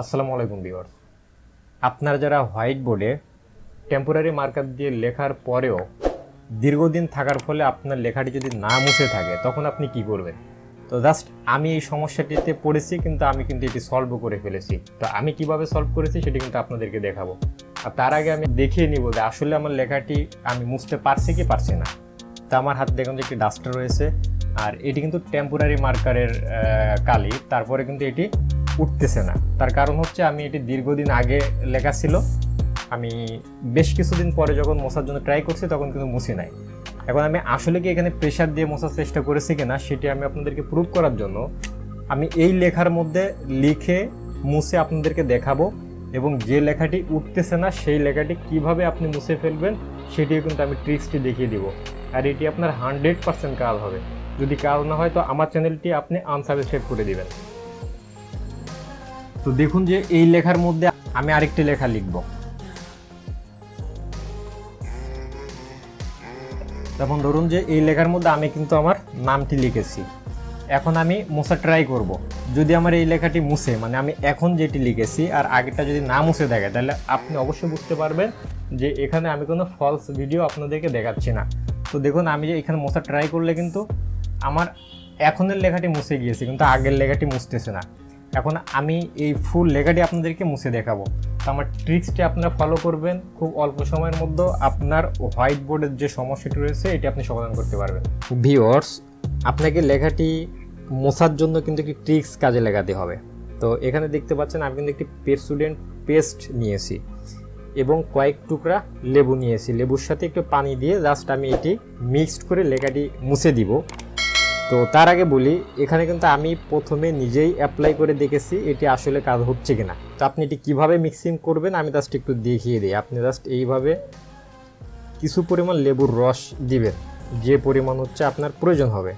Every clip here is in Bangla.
আসসালামু আলাইকুম ভিউয়ার্স। আপনারা যারা হোয়াইট বোর্ডে টেম্পোরারি মার্কার দিয়ে লেখার পরেও দীর্ঘদিন থাকার ফলে আপনার লেখাটি যদি না মুছে থাকে তখন আপনি কি করবেন? তো জাস্ট আমি এই সমস্যাটিতে পড়েছি, কিন্তু আমি এটি সলভ করে ফেলেছি। তো আমি কিভাবে সলভ করেছি সেটি কিন্তু আপনাদেরকে দেখাবো। আর তার আগে আমি দেখিয়ে নিব যে আসলে আমার লেখাটি আমি মুছতে পারছি কি পারছি না। তো আমার হাতে দেখুন যে একটি ডাস্টার রয়েছে, আর এটি কিন্তু টেম্পোরারি মার্কারের কালি, তারপরে কিন্তু এটি উঠতেছে না। তার কারণ হচ্ছে আমি এটি দীর্ঘদিন আগে লেখা ছিল, আমি বেশ কিছুদিন পরে যখন মোছার জন্য ট্রাই করছি তখন কিন্তু মুছি নাই। এখন আমি আসলে কি এখানে প্রেশার দিয়ে মোছার চেষ্টা করেছি কিনা সেটি আমি আপনাদেরকে প্রুভ করার জন্য আমি এই লেখার মধ্যে লিখে মুছে আপনাদেরকে দেখাবো, এবং যে লেখাটি উঠতেছে না সেই লেখাটি কিভাবে আপনি মুছে ফেলবেন সেটিও কিন্তু আমি ট্রিক্সটি দেখিয়ে দিব। আর এটি আপনার 100% কাজ হবে। যদি কাজ না হয় তো আমার চ্যানেলটি আপনি আনসাবস্ক্রাইব করে দিবেন। তো দেখুন যে এই লেখার মধ্যে আমি আরেকটি লেখা লিখব। তখন ধরুন যে এই লেখার মধ্যে আমি কিন্তু আমার নামটি লিখেছি। এখন আমি মোছা ট্রাই করব। যদি আমার এই লেখাটি মুছে, মানে আমি এখন যেটি লিখেছি আর আগেরটা যদি না মুছে থাকে, তাহলে আপনি অবশ্যই বুঝতে পারবেন যে এখানে আমি কোনো ফলস ভিডিও আপনাদেরকে দেখাচ্ছি না। তো দেখুন আমি যে এখানে মোছা ট্রাই করলে কিন্তু আমার এখনের লেখাটি মুছে গিয়েছে, কিন্তু আগের লেখাটি মুছতেছে না। এখন আমি এই ফুল লেখাটি আপনাদেরকে মুছে দেখাবো। তো আমার ট্রিক্সটি আপনারা ফলো করবেন, খুব অল্প সময়ের মধ্যে আপনার হোয়াইট বোর্ডের যে সমস্যাটি রয়েছে এটি আপনি সমাধান করতে পারবেন। ভিউয়ার্স, আপনাকে লেখাটি মোছার জন্য কিন্তু একটি ট্রিক্স কাজে লাগাতে হবে। তো এখানে দেখতে পাচ্ছেন আমি কিন্তু একটি পেস্টুডেন্ট পেস্ট নিয়েছি এবং কয়েক টুকরা লেবু নিয়েছি। লেবুর সাথে একটু পানি দিয়ে জাস্ট আমি এটি মিক্সড করে লেখাটি মুছে দিব। তো তার আগে বলি, এখানে কিন্তু আমি প্রথমে নিজেই অ্যাপ্লাই করে দেখেছি এটি আসলে কাজ হচ্ছে কিনা। তো আপনি এটি কীভাবে মিক্সিং করবেন আমি জাস্ট একটু দেখিয়ে দিই। আপনি জাস্ট এইভাবে কিছু পরিমাণ লেবুর রস দিবেন, যে পরিমাণ হচ্ছে আপনার প্রয়োজন হবে।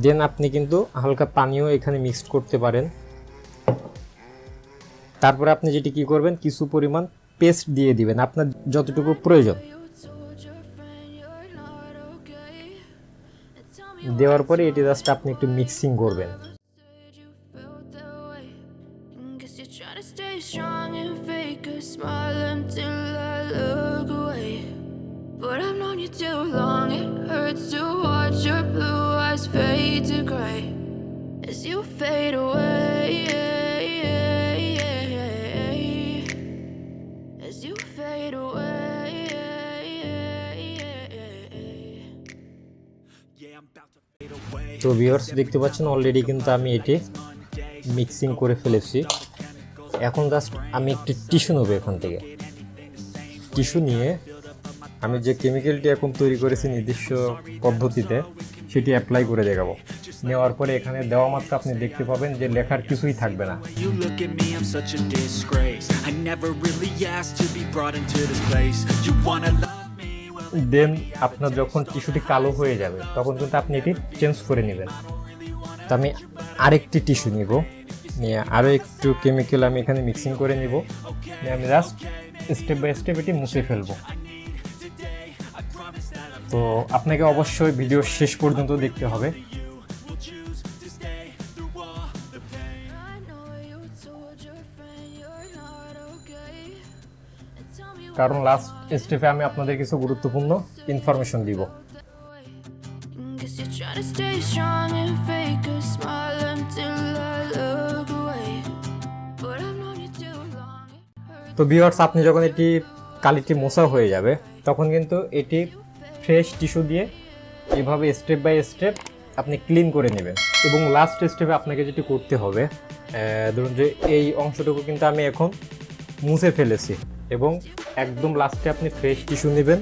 দেন আপনি কিন্তু হালকা পানিও এখানে মিক্সড করতে পারেন। তারপরে আপনি যেটি কি করবেন, কিছু পরিমাণ পেস্ট দিয়ে দিবেন আপনার যতটুকু প্রয়োজন। দেওয়ার পরে এটি জাস্ট আপনি একটু মিক্সিং করবেন। তো ভিউয়ার্স, দেখতে পাচ্ছেন অলরেডি কিন্তু আমি এটি মিক্সিং করে ফেলেছি। এখন জাস্ট আমি একটি টিস্যু নেব। এখান থেকে টিস্যু নিয়ে আমি যে কেমিক্যালটি এখন তৈরি করেছি নির্দিষ্ট পদ্ধতিতে সেটি অ্যাপ্লাই করে দেখাবো। নেওয়ার পরে এখানে দেওয়া মাত্র আপনি দেখতে পাবেন যে লেখার কিছুই থাকবে না। দেন আপনার যখন টিস্যুটি কালো হয়ে যাবে তখন কিন্তু আপনি এটি চেঞ্জ করে নেবেন। তো আমি আরেকটি টিস্যু নিব, নিয়ে আরও একটু কেমিক্যাল আমি এখানে মিক্সিং করে নিব। আমি জাস্ট স্টেপ বাই স্টেপ এটি মুছে ফেলবো। তো আপনাকে অবশ্যই ভিডিও শেষ পর্যন্ত দেখতে হবে। কারণ লাস্ট স্টেপে আমি আপনাদের কিছু গুরুত্বপূর্ণ ইনফরমেশন দিব। তো ভিউয়ার্স, আপনি যখন এটি কালিটি মোছা হয়ে যাবে তখন কিন্তু এটি ফ্রেশ টিস্যু দিয়ে এভাবে স্টেপ বাই স্টেপ আপনি ক্লিন করে নেবেন। এবং লাস্ট স্টেপে আপনাকে যেটি করতে হবে, ধরুন যে এই অংশটুকু কিন্তু আমি এখন মুছে ফেলেছি, এবং একদম লাস্টে আপনি ফ্রেশ টিস্যু নেবেন,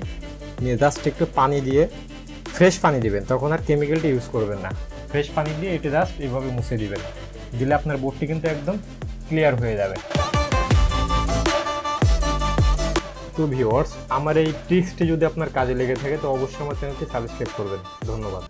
নিয়ে জাস্ট একটু পানি দিয়ে ফ্রেশ পানি দিবেন। তখন আর কেমিক্যালটি ইউজ করবেন না, ফ্রেশ পানি দিয়ে এটি জাস্ট এইভাবে মুছে দিবেন। দিলে আপনার বোর্ডটি কিন্তু একদম ক্লিয়ার হয়ে যাবে। তো ভিউয়ার্স, আমার এই ট্রিক্সটি যদি আপনার কাজে লেগে থাকে তো অবশ্যই আমার চ্যানেলটি সাবস্ক্রাইব করবেন। ধন্যবাদ।